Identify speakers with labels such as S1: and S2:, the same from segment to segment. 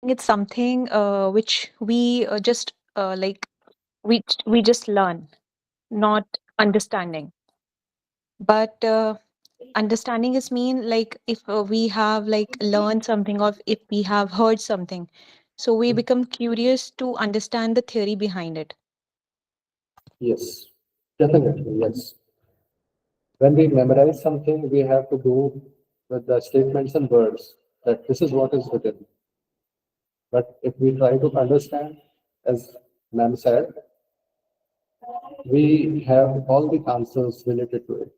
S1: It's something which we just like we just learn, not understanding. But understanding is mean like if we have like learned something or if we have heard something, so we become curious to understand the theory behind it.
S2: Yes, definitely, yes. When we memorize something, we have to go with the statements and words that this is what is written. But if we try to understand, as ma'am said, we have all the answers related to it.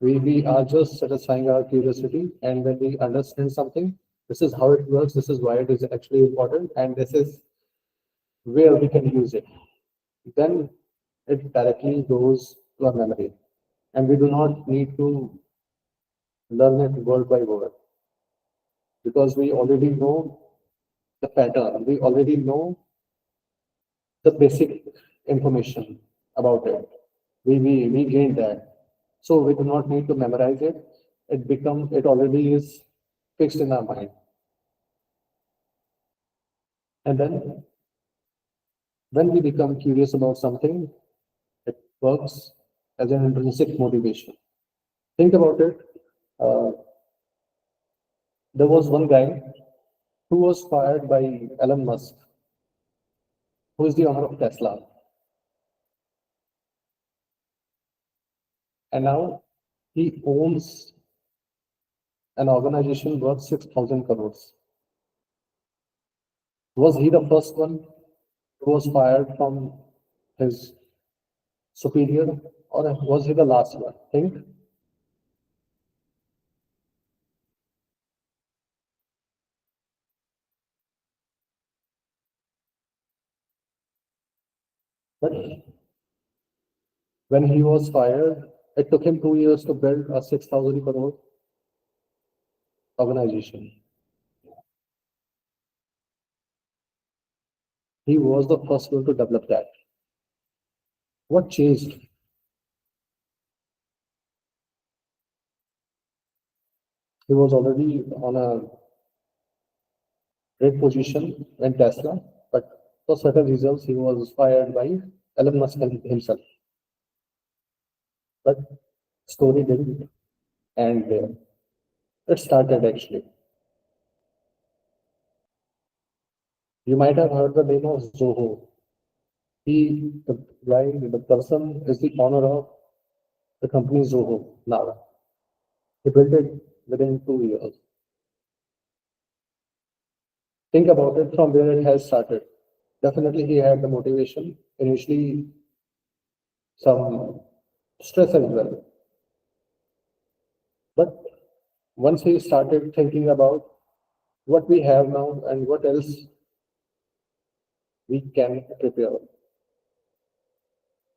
S2: We are just satisfying our curiosity, and when we understand something, this is how it works, this is why it is actually important, and this is where we can use it. Then it directly goes to our memory. And we do not need to learn it word by word because we already know the pattern, we already know the basic information about it. We gain that. So we do not need to memorize it. It already is fixed in our mind. And then when we become curious about something, it works as an intrinsic motivation. Think about it. Uh, there was one guy who was fired by Elon Musk, who is the owner of Tesla. And now he owns an organization worth 6,000 crores. Was he the first one who was fired from his superior, or was he the last one? Think. But when he was fired, it took him 2 years to build a 6,000 crore organization. He was the first one to develop that. What changed? He was already on a great position in Tesla, but for certain reasons, he was fired by Elon Musk himself. But story didn't, and it started actually. You might have heard the name of Zoho. The guy, the person is the owner of the company Zoho now. He built it within 2 years. Think about it from where it has started. Definitely, he had the motivation. Initially, some stress as well. But once he started thinking about what we have now and what else we can prepare,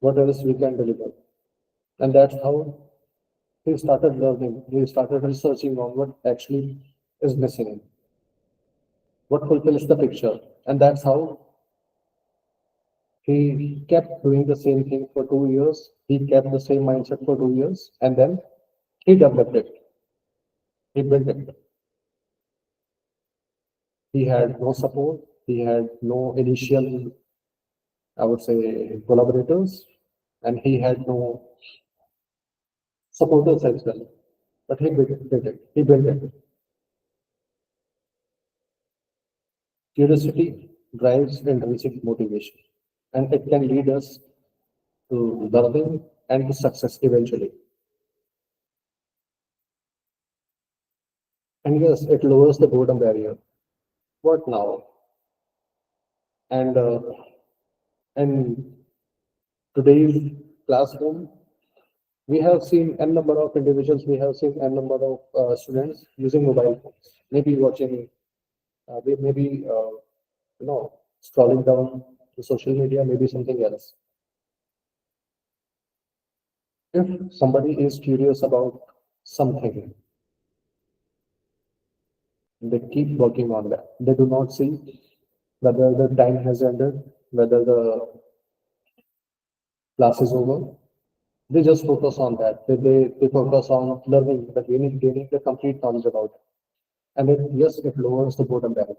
S2: what else we can deliver. And that's how he started learning. He started researching on what actually is missing, what fulfills the picture. And that's how he kept doing the same thing for 2 years. He kept the same mindset for 2 years. And then he developed it. He built it. He had no support. He had no initial, I would say, collaborators. And he had no supporters as well. But he did it. He built it. Curiosity drives intrinsic motivation, and it can lead us to learning and to success eventually. And yes, it lowers the boredom barrier. What now? And in today's classroom, we have seen n number of individuals, we have seen n number of students using mobile phones, maybe watching, maybe scrolling down to social media, maybe something else. If somebody is curious about something, they keep working on that. They do not see whether the time has ended, whether the class is over. They just focus on that. They focus on learning, the gaining the complete knowledge about it. And it, yes, it lowers the boredom level.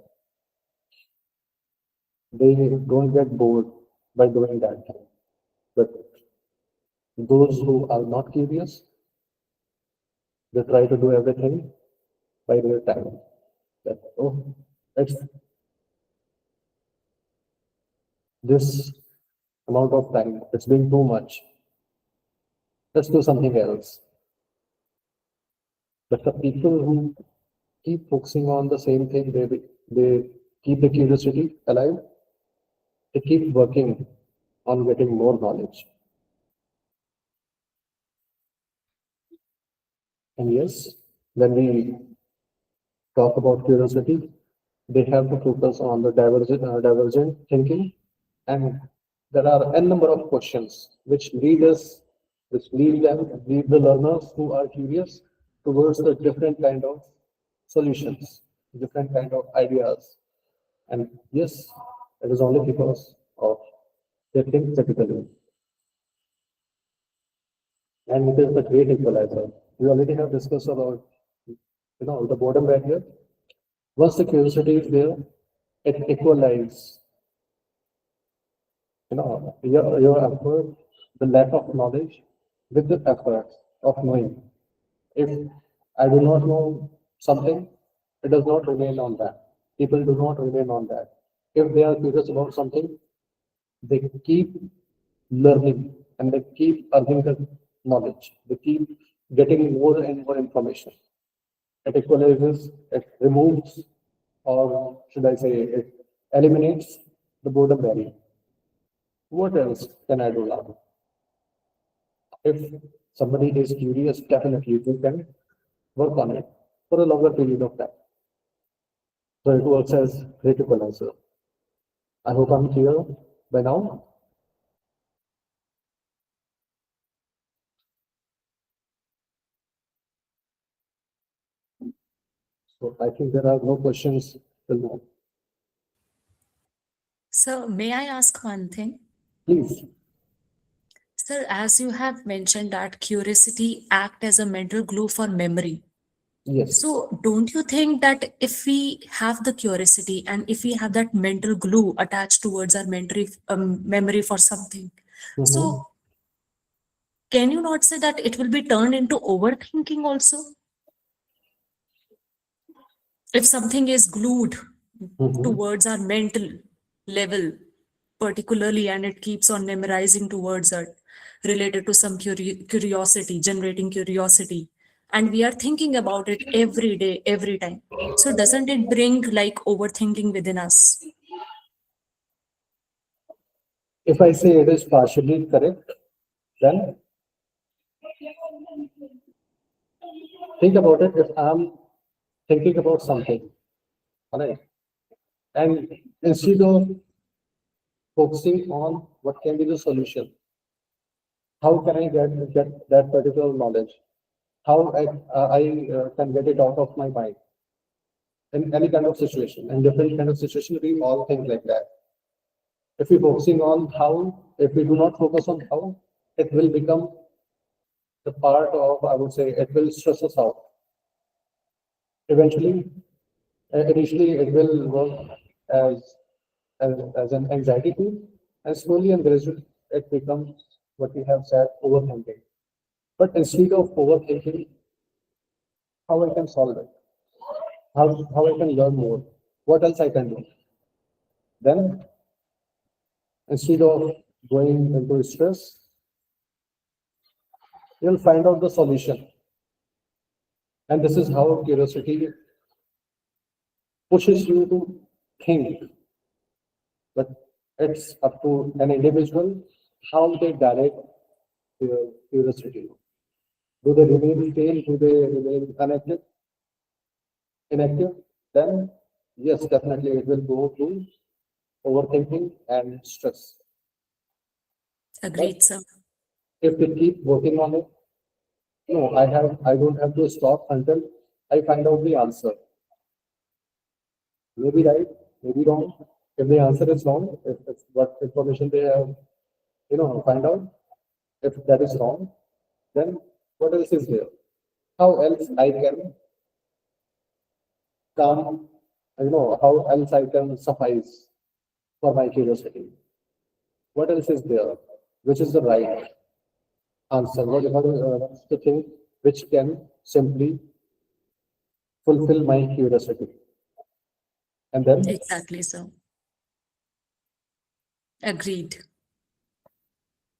S2: They don't get bored by doing that. But those who are not curious, they try to do everything by their time. That, oh, it's this amount of time, it's been too much. Let's do something else. But the people who keep focusing on the same thing, they keep the curiosity alive, they keep working on getting more knowledge. And yes, when we talk about curiosity, they have to focus on the divergent thinking, and there are n number of questions which lead the learners who are curious towards the different kind of solutions, different kind of ideas. And yes, it is only because of they think critically. And it is the great equalizer. We already have discussed about, the boredom barrier. Once the curiosity is there, it equalizes, your effort, the lack of knowledge with the effort of knowing. If I do not know something, it does not remain on that. People do not remain on that. If they are curious about something, they keep learning and they keep earning the knowledge. They keep getting more and more information. It equalizes, it removes, or should I say, it eliminates the boredom barrier. What else can I do now? If somebody is curious, definitely you can work on it for a longer period of time. So it works as great equalizer. I hope I'm clear by now. So I think there are no questions till now.
S3: So, may I ask one thing?
S2: Please.
S3: Sir, as you have mentioned that curiosity act as a mental glue for memory.
S2: Yes.
S3: So, don't you think that if we have the curiosity and if we have that mental glue attached towards our memory for something,
S2: Mhm.
S3: so can you not say that it will be turned into overthinking also? If something is glued
S2: Mhm.
S3: towards our mental level, particularly, and it keeps on memorizing towards it, related to some curiosity, generating curiosity, and we are thinking about it every day, every time. So, doesn't it bring like overthinking within us?
S2: If I say it is partially correct, then think about it. If I'm thinking about something, all right, and instead of focusing on what can be the solution, how can I get that particular knowledge? How I can get it out of my mind in any kind of situation, in different kind of situation, we all think like that. If we're focusing on how, if we do not focus on how, it will become the part of, I would say, it will stress us out. Eventually, initially, it will work as, as an anxiety tool, and slowly and gradually, it becomes what we have said, overthinking. But instead of overthinking, how I can solve it, how I can learn more, what else I can do. Then, instead of going into stress, you'll find out the solution. And this is how curiosity pushes you to think. But it's up to an individual how they direct their curiosity. Do they remain stale? Do they remain inactive? Then, yes, definitely it will go to overthinking and stress. But
S3: Agreed, sir.
S2: if we keep working on it, no, I don't have to stop until I find out the answer. Maybe right, maybe wrong. If the answer is wrong, if what information they have, find out, if that is wrong, then what else is there? How else I can come, how else I can suffice? for my curiosity? What else is there? Which is the right answer? What's the thing which can simply fulfill my curiosity? And then,
S3: Exactly, sir. Agreed.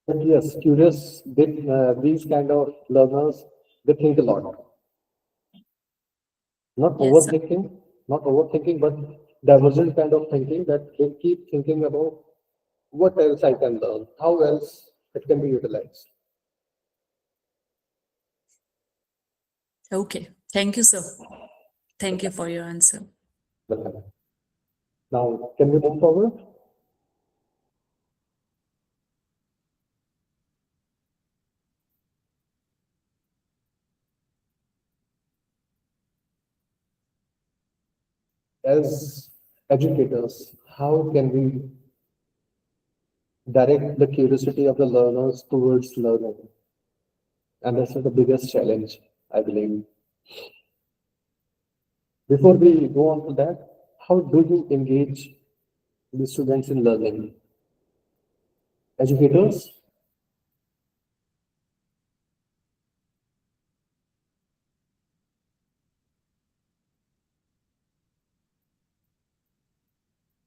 S2: but yes, curious, these kind of learners, they think a lot. Not
S3: Yes, sir.
S2: overthinking, but divergent kind of thinking that they keep thinking about what else I can learn, how else it can be utilized.
S3: Okay. Thank you, sir. Thank you for your answer.
S2: Welcome. Now, can we move forward? As educators, how can we direct the curiosity of the learners towards learning? And this is the biggest challenge, I believe. Before we go on to that, how do you engage the students in learning? Educators,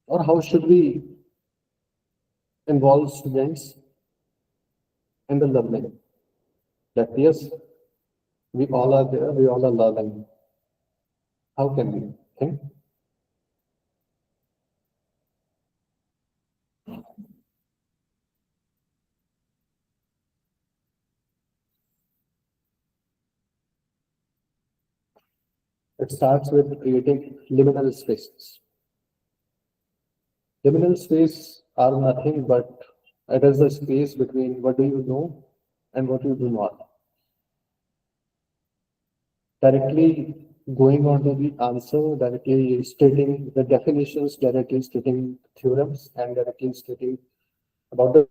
S2: or how should we involve students in the learning? That yes, we all are there, we all are learning. How can we think? It starts with creating liminal spaces. Liminal space are nothing but it is the space between what do you know and what you do not. Directly going on to the answer, directly stating the definitions, directly stating theorems, and directly stating about the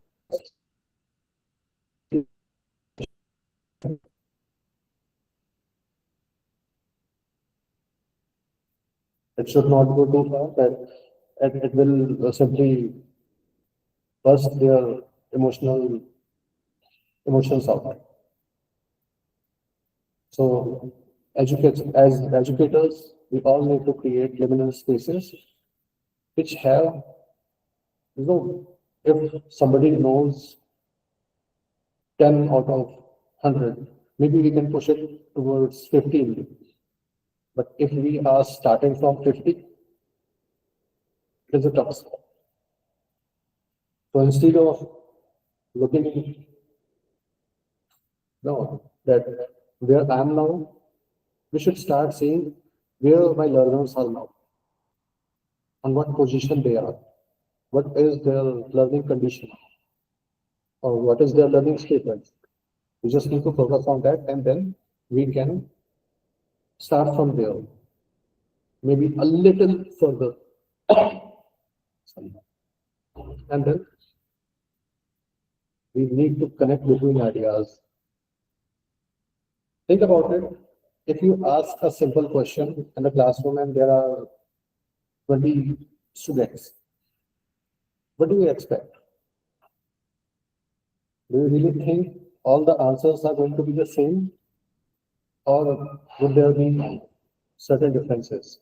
S2: it should not go too far that it will simply burst their emotions out. So as educators, we all need to create liminal spaces which have, you know, if somebody knows 10 out of 100, maybe we can push it towards 15. But if we are starting from 50, it's a tough spot. So instead of looking, no, that where I am now, we should start seeing where my learners are now, on what position they are, what is their learning condition, or what is their learning statement. We just need to focus on that, and then we can start from there, maybe a little further. Sorry. And then we need to connect between ideas. Think about it. If you ask a simple question in the classroom and there are 20 students, what do you expect? Do you really think all the answers are going to be the same? Or would there be certain differences?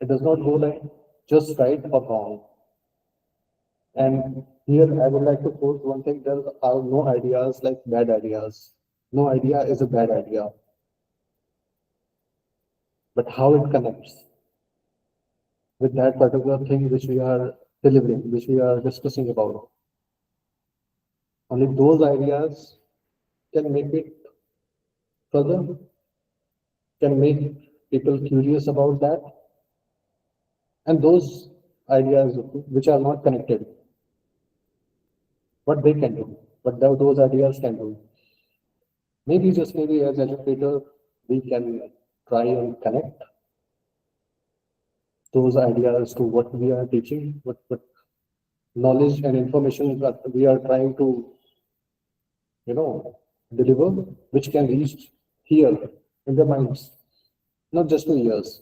S2: It does not go like just right or wrong. And here I would like to quote one thing, there are no ideas like bad ideas. No idea is a bad idea. But how it connects with that particular thing which we are delivering, which we are discussing about. Only those ideas can make it further, can make people curious about that. And those ideas which are not connected, what they can do, what those ideas can do. Maybe just maybe as educator, we can try and connect those ideas to what we are teaching, what knowledge and information that we are trying to, deliver, which can reach here in the minds, not just to ears.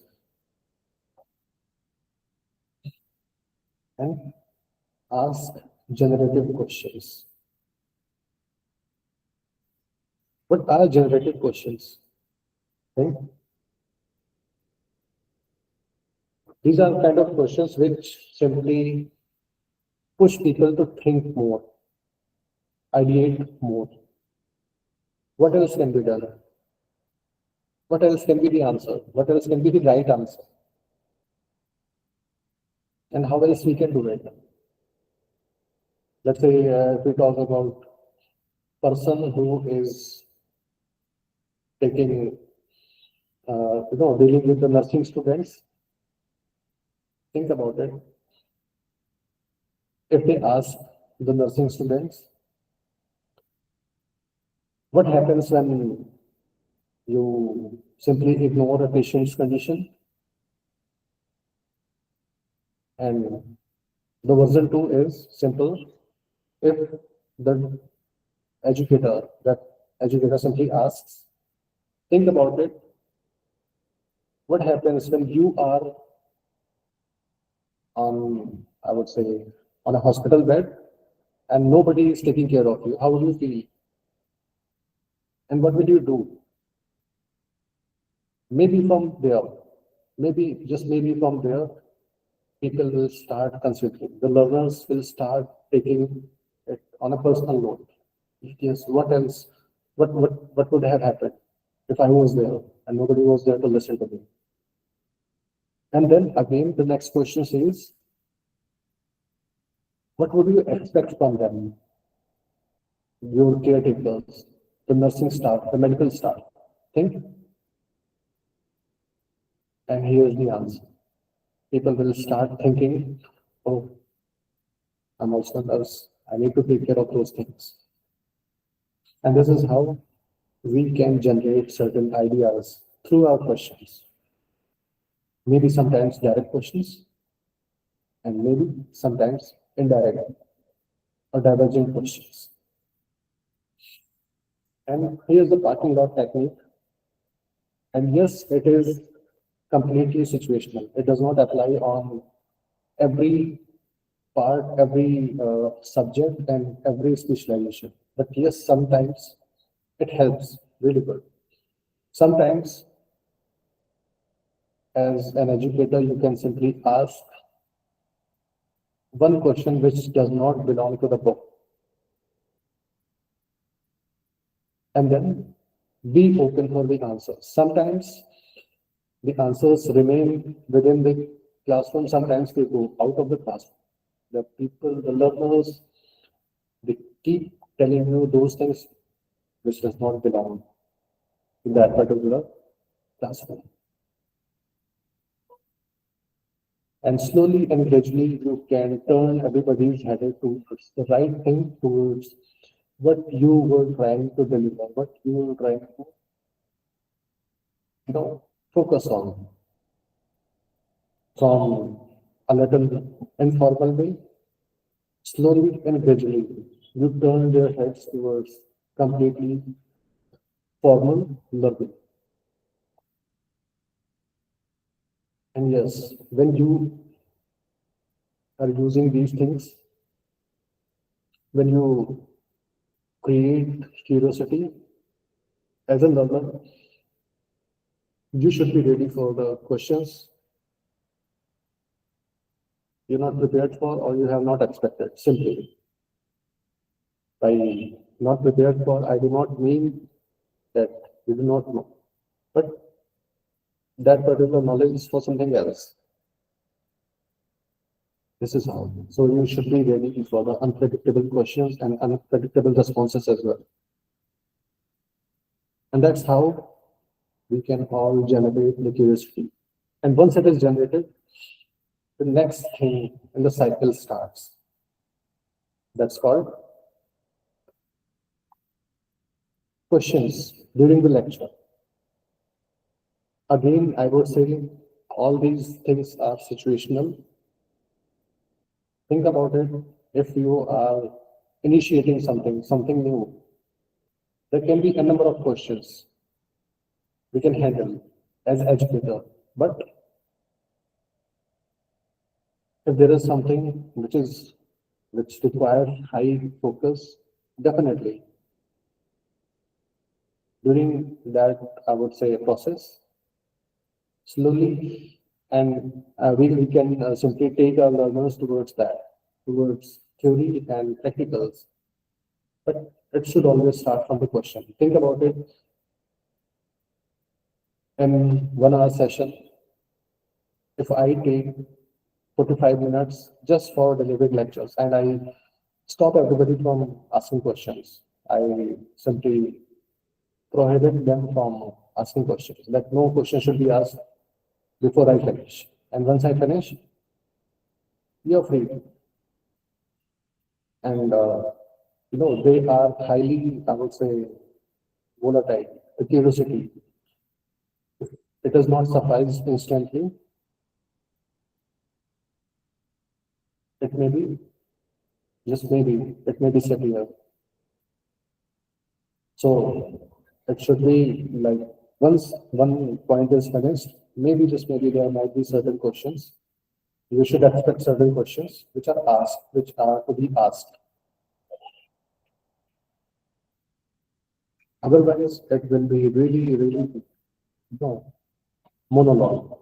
S2: and ask generative questions. What are generative questions? Okay. These are kind of questions which simply push people to think more, ideate more. What else can be done? What else can be the answer? What else can be the right answer? And how else we can do it? Let's say if we talk about person who is taking, dealing with the nursing students, think about it. If they ask the nursing students, what happens when you simply ignore a patient's condition? And the version 2 is simple. If the that educator simply asks, think about it. What happens when you are on, I would say, on a hospital bed and nobody is taking care of you? How would you feel? And what will you do? Maybe from there, maybe just maybe from there, people will start considering. The learners will start taking it on a personal note. Yes, what else? What would have happened if I was there and nobody was there to listen to me? And then again, the next question is, what would you expect from them? Your caretakers, the nursing staff, the medical staff. Think. And here's the answer. People will start thinking, oh, I'm also a nurse. I need to take care of those things. And this is how we can generate certain ideas through our questions. Maybe sometimes direct questions, and maybe sometimes indirect or divergent questions. And here's the parking lot technique. And yes, it is completely situational. It does not apply on every part, every subject, and every specialization. But yes, sometimes it helps really good. Sometimes, as an educator, you can simply ask one question which does not belong to the book. And then be open for the answers. Sometimes the answers remain within the classroom, sometimes they go out of the classroom. The people, the learners, they keep telling you those things which does not belong in that particular classroom. And slowly and gradually, you can turn everybody's head towards the right thing, towards what you were trying to deliver, what you were trying to, focus on. From a little informal way, slowly and gradually, you turn their heads towards completely formal learning. And yes, when you are using these things, when you create curiosity as a learner, you should be ready for the questions you're not prepared for or you have not expected. Simply, by not prepared for, I do not mean that you do not know, but that particular knowledge is for something else. This is how. So you should be ready for the unpredictable questions and unpredictable responses as well. And that's how we can all generate the curiosity. And once it is generated, the next thing in the cycle starts. That's called questions during the lecture. Again, I would say all these things are situational. Think about it. If you are initiating something new, there can be a number of questions we can handle as educator. But If there is something which requires high focus, definitely during that, I would say, process, slowly, and we can simply take our learners towards that, towards theory and practicals. But it should always start from the question. Think about it. In 1 hour session, if I take 45 minutes just for delivering lectures and I stop everybody from asking questions, I simply prohibit them from asking questions. That no question should be asked before I finish. And once I finish, you're free. And they are highly, I would say, volatile. The curiosity, it does not suffice instantly. It may be, just maybe, it may be severe. So it should be like once one point is finished, maybe just maybe there might be certain questions. You should expect certain questions which are asked, which are to be asked. Otherwise, it will be really, really monologue.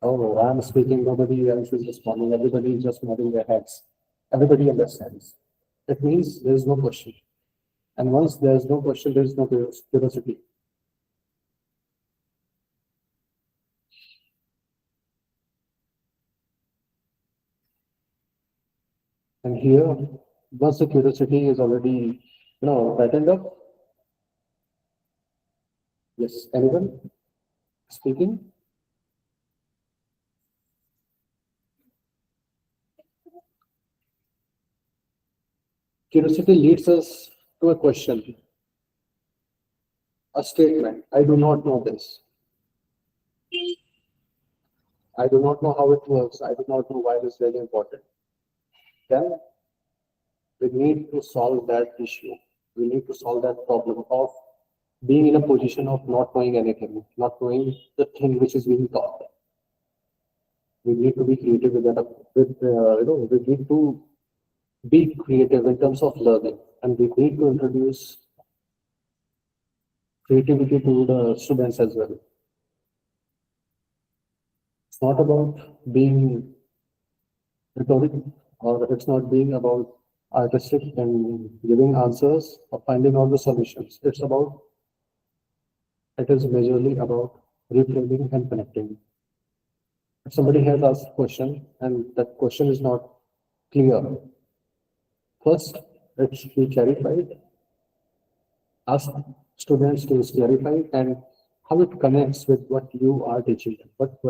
S2: Oh, I'm speaking, nobody else is responding, everybody is just nodding their heads. Everybody understands. It means there is no question. And once there is no question, there is no curiosity. And here, once the curiosity is already, patterned up, yes, anyone speaking? Curiosity leads us to a question, a statement. I do not know this. I do not know how it works. I do not know why it is very important. Then we need to solve that issue. We need to solve that problem of being in a position of not knowing anything, not knowing the thing which is being taught. We need to be creative with that. We need to be creative in terms of learning, and we need to introduce creativity to the students as well. It's not about being rhetoric, or it's not being about artistic and giving answers or finding all the solutions. It is majorly about reframing and connecting. If somebody has asked a question and that question is not clear, first it should be clarified. Ask students to clarify and how it connects with what you are teaching, what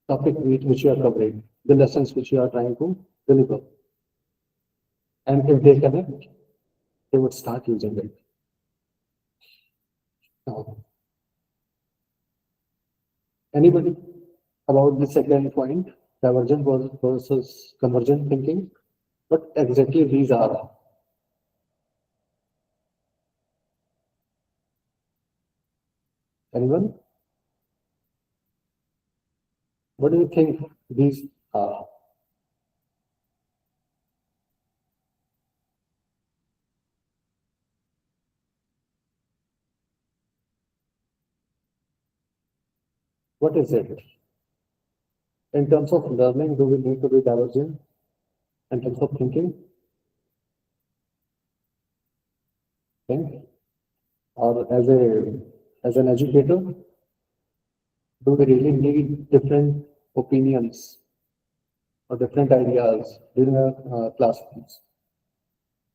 S2: topic which you are covering, the lessons which you are trying to deliver. And if they connect, they would start using it. Anybody about the second point, divergent versus convergent thinking? What exactly these are? Anyone? What do you think these are? What is it? In terms of learning, do we need to be divergent? In terms of thinking? Think? Or as an educator, do we really need different opinions or different ideas during our classrooms?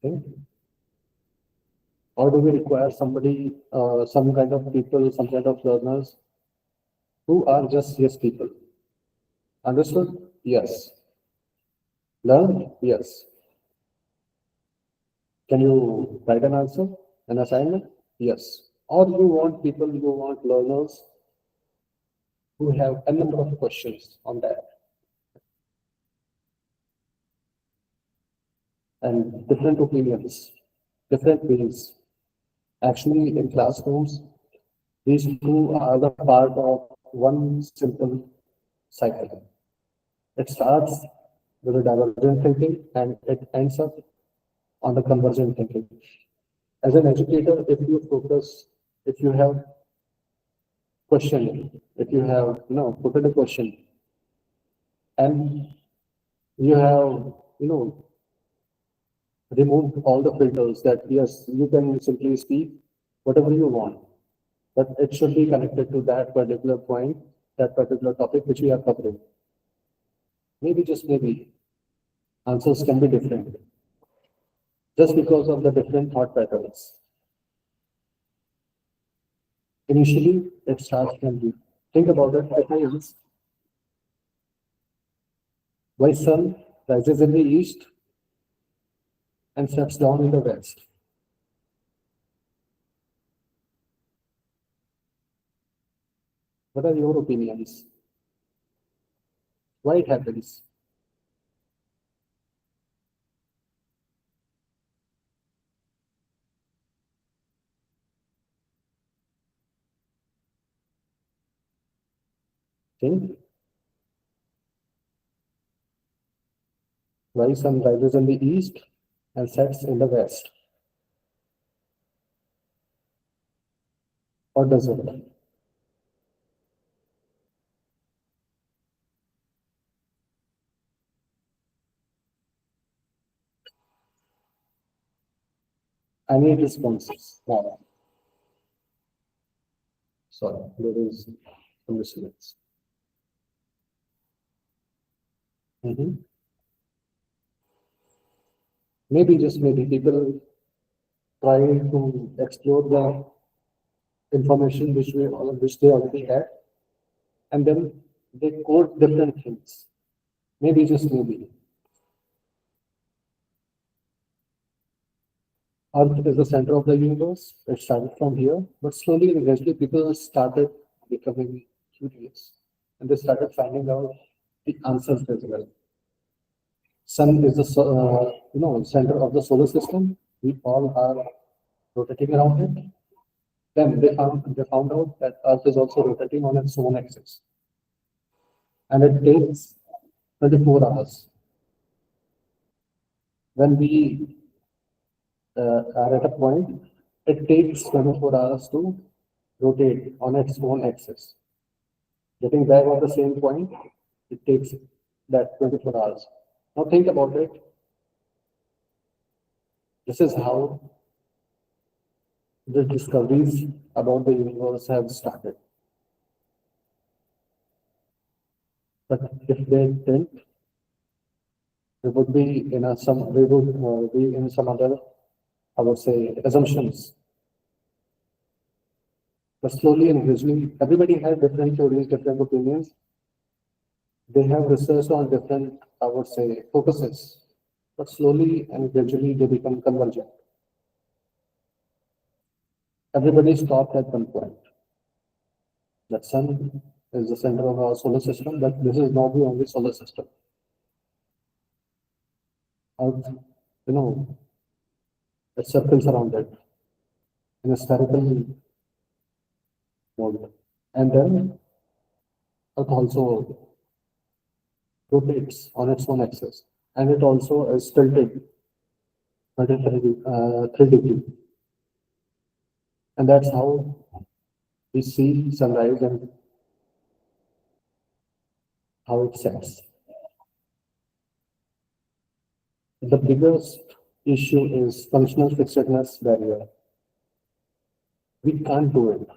S2: Think? Or do we require somebody, some kind of people, some kind of learners who are just yes people? Understood? Yes. Learn? Yes. Can you write an answer, an assignment? Yes. Or you want people, you want learners who have a number of questions on that. And different opinions, different ways. Actually, in classrooms, these two are the part of one simple cycle. It starts with a divergent thinking and it ends up on the convergent thinking. As an educator, if you have question, if you have, put in a question and you have, removed all the filters that yes, you can simply speak whatever you want, but it should be connected to that particular point, that particular topic which we are covering. Maybe, just maybe, answers can be different just because of the different thought patterns. Initially, it starts from you. Think about it. At times, why sun rises in the east and sets down in the west? What are your opinions? Why it happens? Think why sun rises in the east and sets in the west? Or does it? I need responses. Now, sorry, there is some disturbance. Maybe, just maybe, people try to explore the information which they already had, and then they quote different things. Maybe, just maybe, Earth is the center of the universe. It started from here, but slowly and gradually people started becoming curious, and they started finding out the answers as well. Sun is the center of the solar system. We all are rotating around it. Then they found out that Earth is also rotating on its own axis, and it takes 24 hours. When we are at a point, it takes 24 hours to rotate on its own axis. Getting back on the same point, it takes that 24 hours. Now think about it. This is how the discoveries about the universe have started. But if they didn't, we would be in some other, I would say, assumptions. But slowly and gradually, everybody has different theories, different opinions. They have researched on different, I would say, focuses. But slowly and gradually, they become convergent. Everybody stopped at one point. That sun is the center of our solar system, but this is not the only solar system. Earth, it circles around it in a spherical mode. And then Earth also rotates on its own axis, and it also is tilted 3 degrees. And that's how we see sunrise and how it sets. The biggest issue is functional fixedness barrier. We can't do it.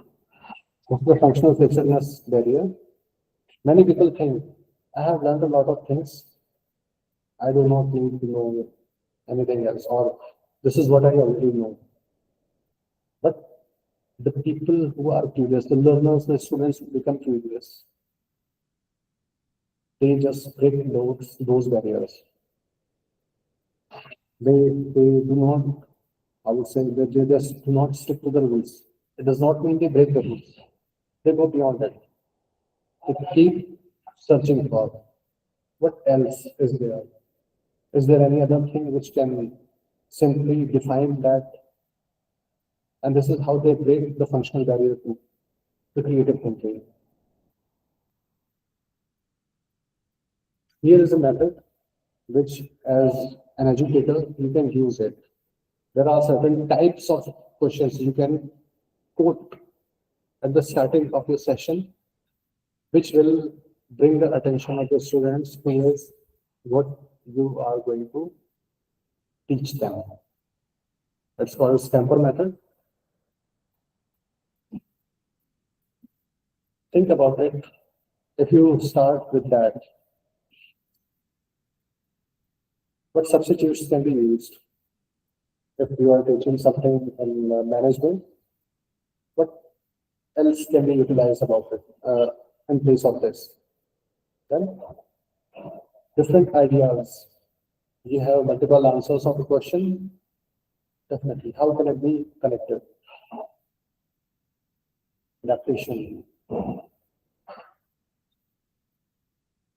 S2: What's the functional fixedness barrier? Many people think, I have learned a lot of things. I do not need to know anything else, or this is what I already know. But the people who are curious, the learners, the students who become curious, they just break those barriers. They do not, I would say, they just do not stick to the rules. It does not mean they break the rules. They go beyond that. They keep searching for what else is there. Is there any other thing which can simply define that? And this is how they break the functional barrier to the creative thinking. Here is a method which, as an educator, you can use it. There are certain types of questions you can quote at the starting of your session, which will bring the attention of the students towards what you are going to teach them. That's called Stamper method. Think about it. If you start with that, what substitutes can be used? If you are teaching something in management, what else can be utilized about it in place of this? Then different ideas. You have multiple answers of the question. Definitely. How can it be connected? Adaptation.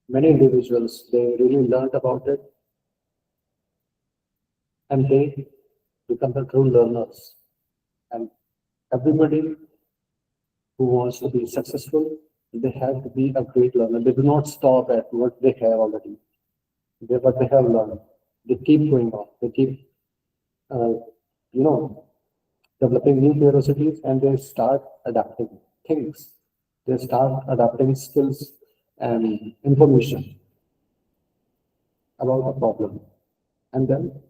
S2: Many individuals, they really learned about it and they become the true learners. And everybody who wants to be successful, they have to be a great learner. They do not stop at what they have already. What they have learned. They keep going on. They keep, developing new curiosities and they start adapting things. They start adapting skills and information about a problem. And then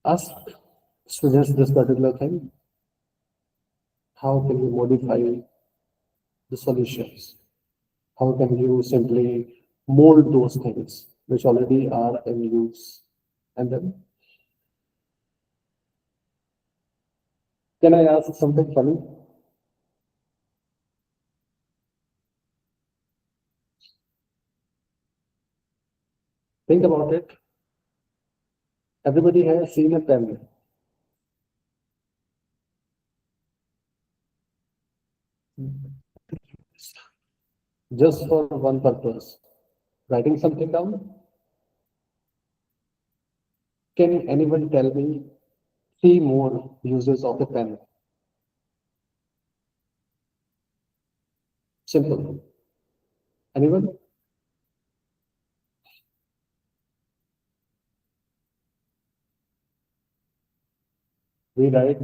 S2: ask students this particular thing. How can you modify the solutions? How can you simply mold those things which already are in use? And then, can I ask something funny? Think about it. Everybody has seen a pen. Just for one purpose, writing something down. Can anyone tell me 3 more uses of a pen? Simple. Anyone? We write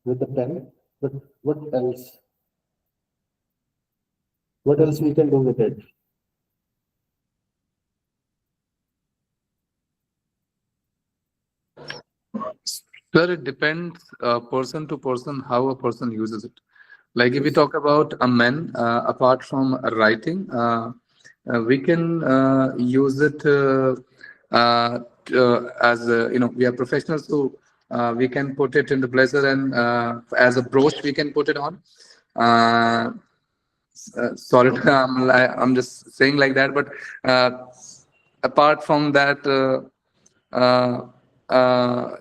S2: with the pen, but what else? What else we can do with it?
S4: Sir, it depends person to person how a person uses it. Like if we talk about a man, apart from writing, we can use it as we are professionals, so we can put it in the blazer and as a brooch we can put it on. Sorry, I'm just saying like that, but apart from that.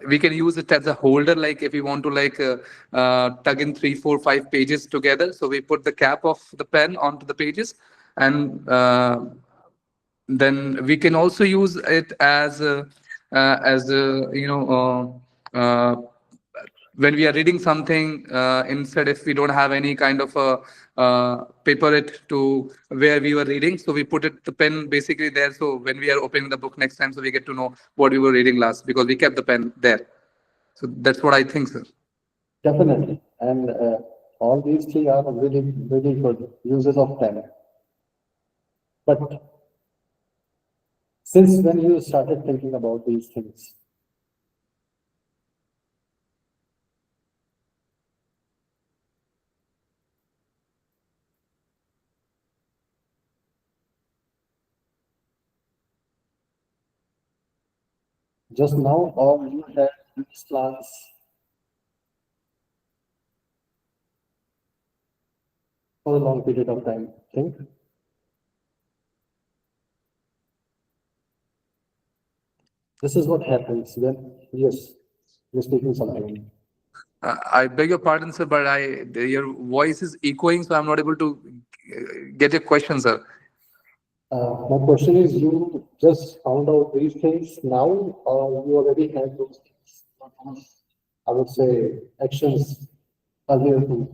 S4: We can use it as a holder, like if we want to tug in 3, 4, 5 pages together, so we put the cap of the pen onto the pages, and then we can also use it as when we are reading something, instead if we don't have any kind of a paper it to where we were reading, so we put it the pen basically there, so when we are opening the book next time, so we get to know what we were reading last because we kept the pen there. So that's what I think, sir.
S2: Definitely. And all these 3 are really, really good uses of pen. But since when you started thinking about these things? Just now, or you had these plans for a long period of time? Think. This is what happens when, yes, you're speaking something.
S4: I beg your pardon, sir, but your voice is echoing, so I'm not able to get your question, sir.
S2: My question is, you just found out these things now, or you already had those things? I would say actions earlier too.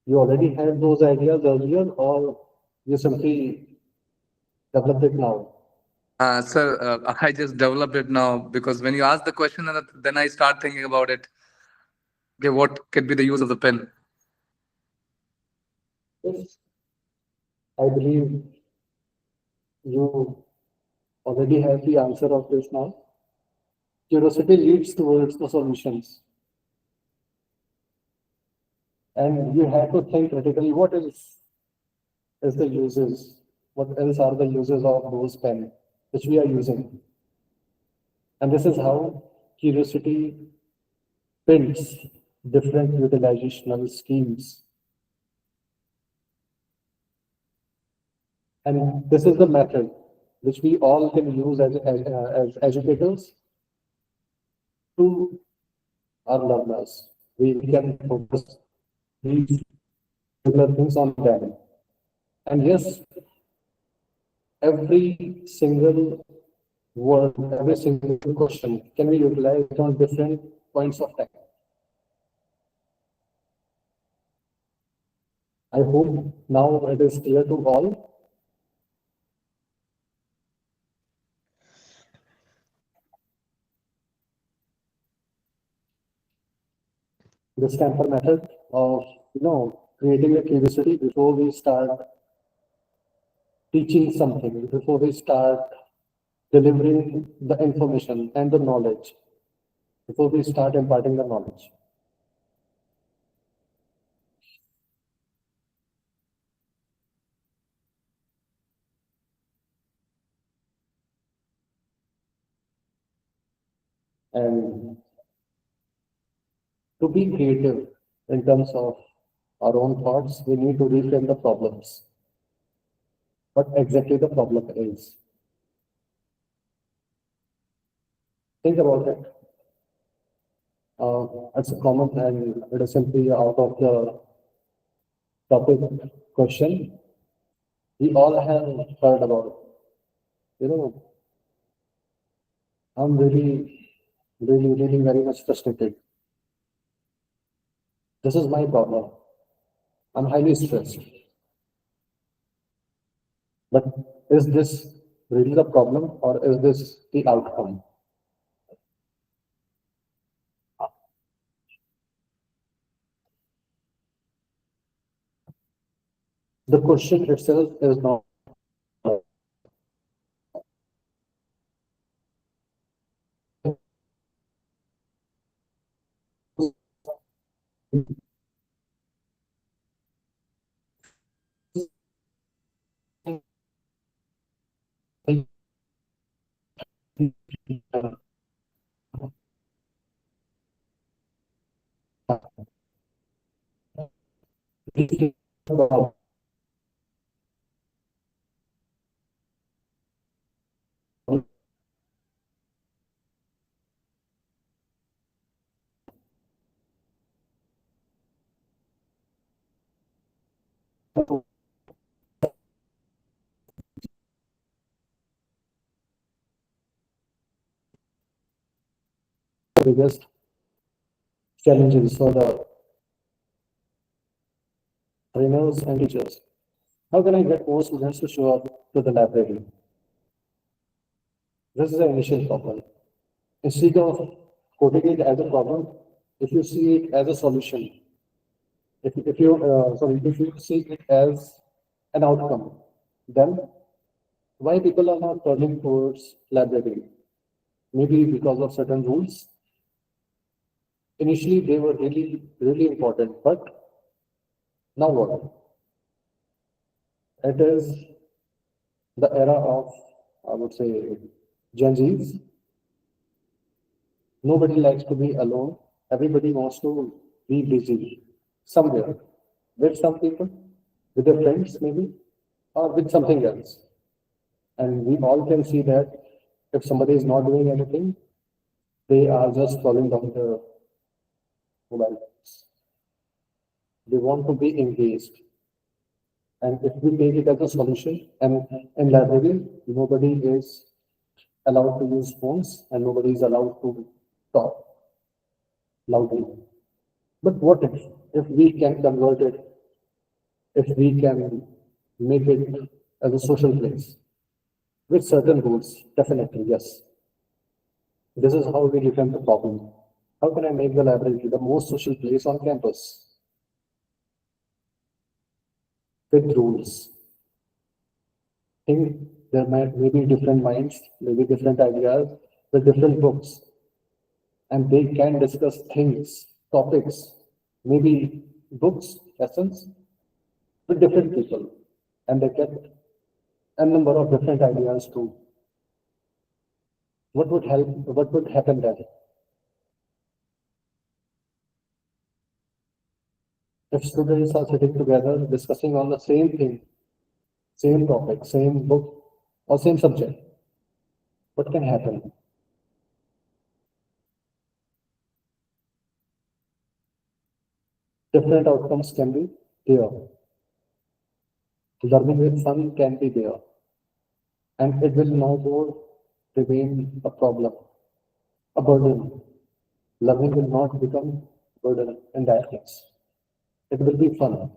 S2: You already had those ideas earlier, or you simply developed it now?
S4: Sir, I just developed it now because when you ask the question, and then I start thinking about it. Okay, what could be the use of the pen?
S2: Yes, I believe you already have the answer of this now. Curiosity leads towards the solutions. And you have to think critically, what else is the uses? What else are the uses of those pen which we are using? And this is how curiosity builds different utilizational schemes. And this is the method which we all can use as educators to our learners. We can focus these particular things on them. And yes, every single word, every single question can be utilized on different points of time. I hope now it is clear to all. This Camper method of creating a curiosity before we start teaching something, before we start delivering the information and the knowledge, before we start imparting the knowledge. And to be creative in terms of our own thoughts, we need to reframe the problems. What exactly the problem is. Think about it. It's a common and it is simply out of the topic question. We all have heard about, you know, I'm really very much frustrated. This is my problem. I'm highly stressed. But is this really the problem or is this the outcome? The question itself is not. Biggest challenges for the trainers and teachers. How can I get more students to show up to the library? This is the initial problem. Instead of quoting it as a problem, if you see it as a solution, if you see it as an outcome, then why people are not turning towards library? Maybe because of certain rules. Initially, they were really important, but now what? It is the era of, I would say, Gen Zs. Nobody likes to be alone. Everybody wants to be busy somewhere with some people, with their friends maybe, or with something else. And we all can see that if somebody is not doing anything, they are just falling down the mobile phones. They want to be engaged. And if we take it as a solution, and in library, nobody is allowed to use phones and nobody is allowed to talk loudly. But what if we can convert it if we can make it as a social place with certain rules, definitely, yes. This is how we define the problem. How can I make the library the most social place on campus? With rules. Think there might maybe different minds, maybe different ideas, with different books. And they can discuss things, topics, maybe books, lessons, with different people. And they get a number of different ideas too. What would help? What would happen then? If students are sitting together discussing on the same thing, same topic, same book, or same subject, what can happen? Different outcomes can be there. Learning with fun can be there. And it will no more remain a problem, a burden. Learning will not become burden in that case. It will be fun.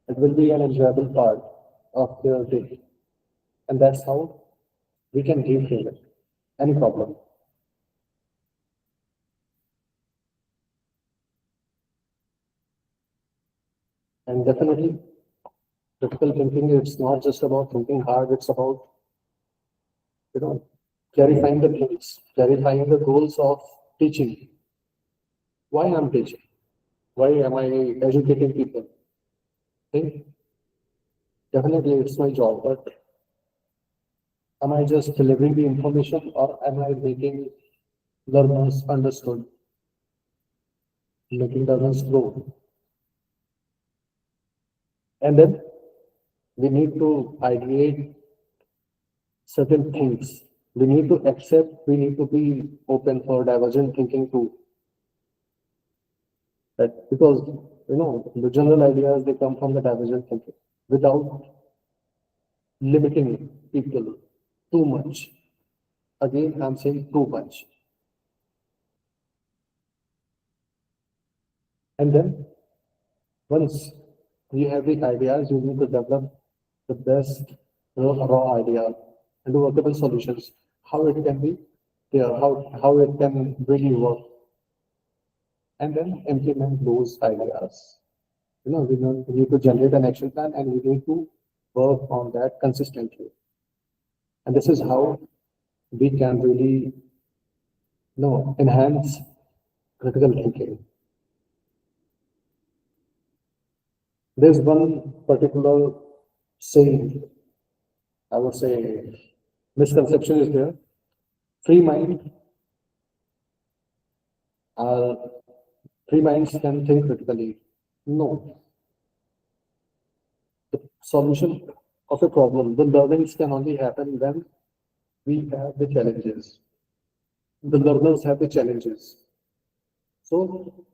S2: It will be an enjoyable part of their day. And that's how we can reframe it. Any problem. And definitely, critical thinking, it's not just about thinking hard, it's about, clarifying the things, clarifying the goals of teaching. Why I'm teaching? Why am I educating people? Think, definitely it's my job, but am I just delivering the information or am I making learners understood, making learners grow? And then we need to ideate certain things. We need to accept, we need to be open for divergent thinking too. That because the general ideas they come from the divergent thinking without limiting people too much. Again, I'm saying too much. And then once you have the ideas, you need to develop the best raw idea and workable solutions. How it can be there, how it can really work. And then implement those ideas. We need to generate an action plan and we need to work on that consistently. And this is how we can really enhance critical thinking. There's one particular saying, I would say, misconception is there. Free minds can think critically. No. The solution of a problem, the learnings can only happen when we have the challenges. The learners have the challenges. So,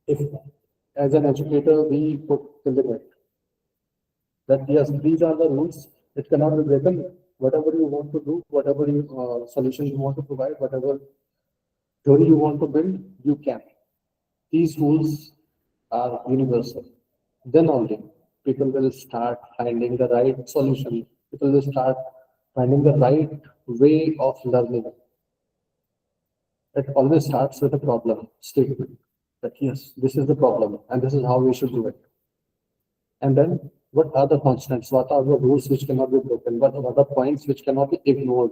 S2: if as an educator we put the limit that yes, these are the rules, it cannot be broken. Whatever you want to do, whatever solution you want to provide, whatever theory you want to build, you can. These rules are universal. Then only people will start finding the right solution. People will start finding the right way of learning. It always starts with a problem statement that yes, this is the problem and this is how we should do it. And then what are the constants? What are the rules which cannot be broken? What are the points which cannot be ignored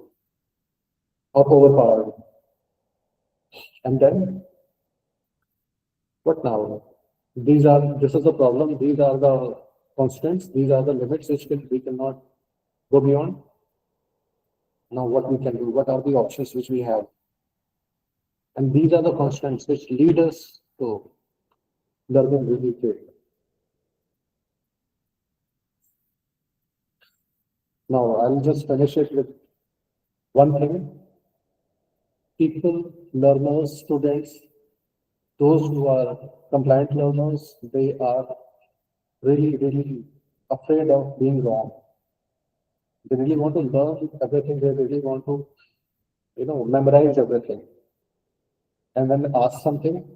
S2: or overpowered? And then what now? This is the problem. These are the constants. These are the limits which we cannot go beyond. Now what we can do? What are the options which we have? And these are the constants which lead us to learning really quick. Now I'll just finish it with one thing. People, learners, students, those who are compliant learners, they are really, really afraid of being wrong. They really want to learn everything. They really want to, memorize everything. And when asked something,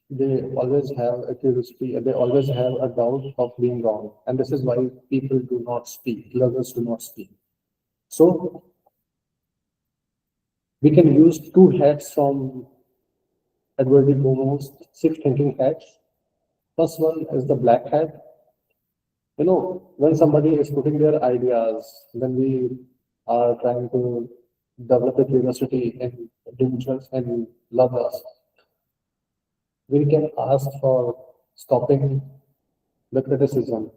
S2: they always have a curiosity, they always have a doubt of being wrong. And this is why people do not speak, learners do not speak. So we can use two hats from Edward de Bono's Six Thinking Hats. First one is the black hat. When somebody is putting their ideas, when we are trying to develop a curiosity in individuals and lovers, we can ask for stopping the criticism.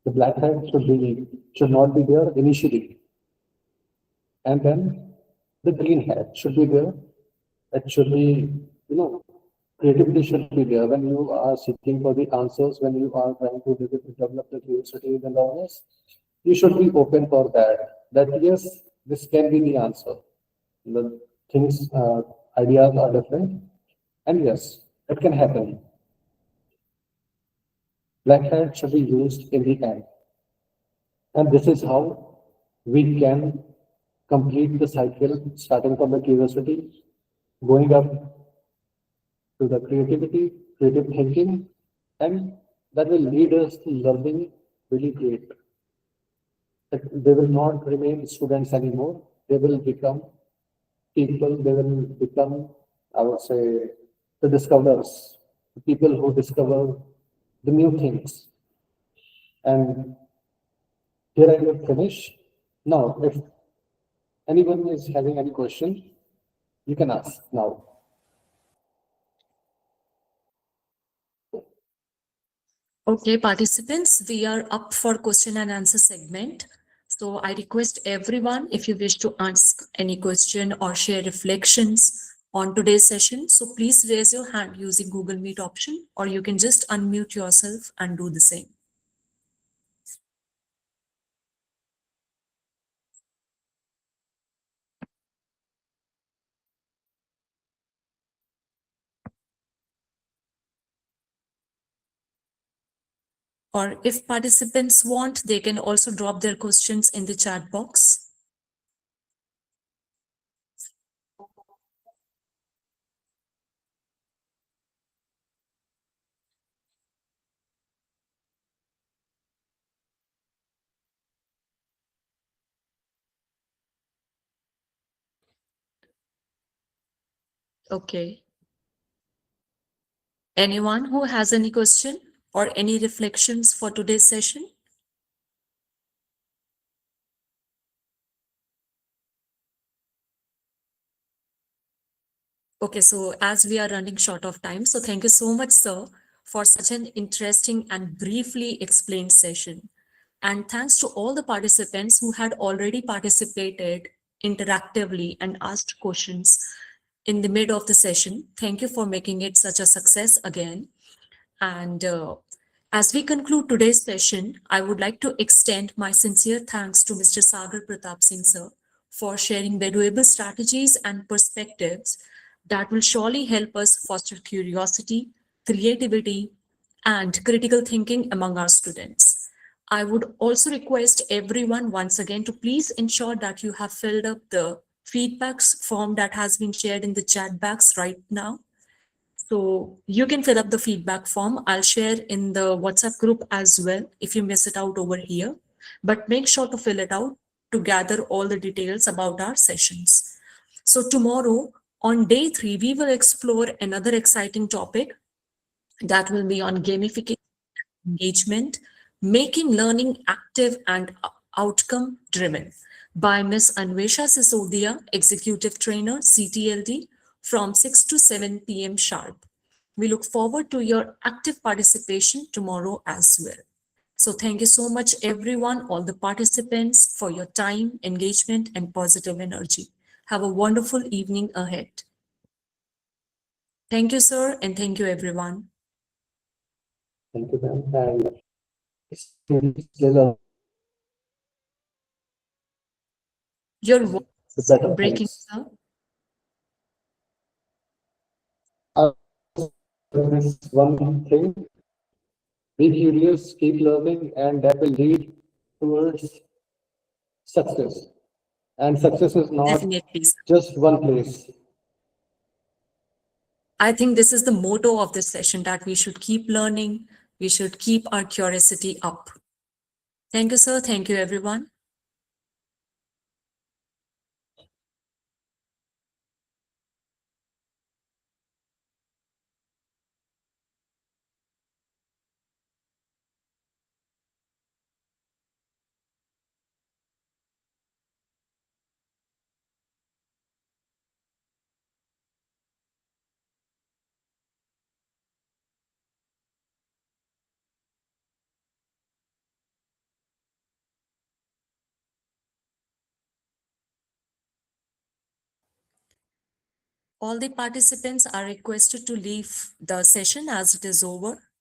S2: The black hat should not be there initially. And then the green hat should be there. It should be, creativity should be there when you are seeking for the answers, when you are trying to develop the curiosity in the learners. You should be open for that. That yes, this can be the answer. The things, ideas are different, and yes, it can happen. Black hat should be used in the end. And this is how we can complete the cycle, starting from the curiosity, going up to the creativity, creative thinking, and that will lead us to learning really great. They will not remain students anymore. They will become people, they will become, I would say, the discoverers, the people who discover the new things. And here I will finish. Now, if anyone is having any question, you can ask now.
S3: Okay, participants, we are up for question and answer segment. So I request everyone, if you wish to ask any question or share reflections on today's session, so please raise your hand using Google Meet option, or you can just unmute yourself and do the same. Or if participants want, they can also drop their questions in the chat box. Okay. Anyone who has any question or any reflections for today's session? Okay, so as we are running short of time, so thank you so much, sir, for such an interesting and briefly explained session. And thanks to all the participants who had already participated interactively and asked questions in the mid of the session. Thank you for making it such a success again. And as we conclude today's session, I would like to extend my sincere thanks to Mr. Sagar Pratap Singh, sir, for sharing valuable strategies and perspectives that will surely help us foster curiosity, creativity, and critical thinking among our students. I would also request everyone once again to please ensure that you have filled up the feedbacks form that has been shared in the chat box right now. So you can fill up the feedback form. I'll share in the WhatsApp group as well if you miss it out over here. But make sure to fill it out to gather all the details about our sessions. So tomorrow on day 3, we will explore another exciting topic that will be on gamification engagement, making learning active and outcome driven by Ms. Anvesha Sisodia, Executive Trainer, CTLD, from 6 to 7 p.m. sharp. We look forward to your active participation tomorrow as well. So thank you so much, everyone, all the participants, for your time, engagement, and positive energy. Have a wonderful evening ahead. Thank you, sir, and thank you, everyone.
S2: Thank you, ma'am. And still
S3: Your voice
S2: the
S3: is
S2: better
S3: breaking,
S2: things.
S3: sir.
S2: This one thing, be curious, keep learning, and that will lead towards success. And success is not
S3: Definitely, sir.
S2: just one place.
S3: I think this is the motto of this session, that we should keep learning, we should keep our curiosity up. Thank you, sir. Thank you, everyone. All the participants are requested to leave the session as it is over.